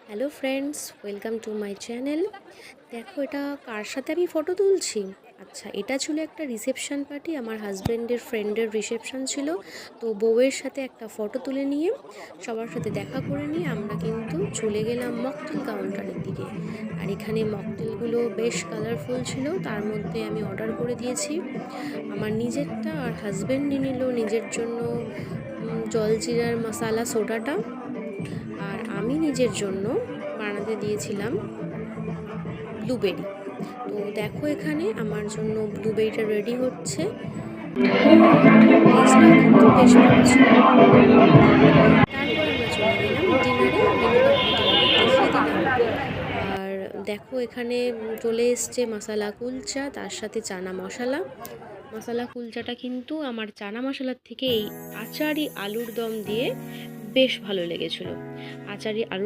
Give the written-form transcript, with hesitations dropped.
Hello friends, welcome to my channel. দেখো এটা কার সাথে আমি ফটো তুলছি। আচ্ছা, এটা ছিল একটা রিসেপশন পার্টি, আমার হাজব্যান্ডের ফ্রেন্ডের রিসেপশন ছিল। তো বউয়ের সাথে একটা ফটো তুলে নিয়ে সবার সাথে দেখা করে নিয়ে আমরা কিন্তু চলে গেলাম মকটেল কাউন্টারের দিকে। আর এখানে মকটেলগুলো বেশ কালারফুল ছিল, তার মধ্যে আমি অর্ডার করে দিয়েছি আমার নিজেরটা, আর হাজব্যান্ডই নিল নিজের জন্য জলজিরার মশালা সোডাটা, আর আমি নিজের জন্য বানাতে দিয়েছিলাম ব্লুবেরি। তো দেখো এখানে আমার জন্য ব্লুবেরিটা রেডি হচ্ছে। টেস্টটাও কিন্তু বেশ ভালো ছিল। তারপর আমরা চলে গেলাম ডিনারে, মেনুটা তোমাদের দেখিয়ে দিলাম। আর দেখো এখানে চলে এসছে মশালা কুলচা, তার সাথে চানা মশলা। মশলা কুলচাটা কিন্তু আমার চানা মশলার থেকে এই আচারি আলুর দম দিয়ে বেশ ভালো লেগেছিল। আচারি আলু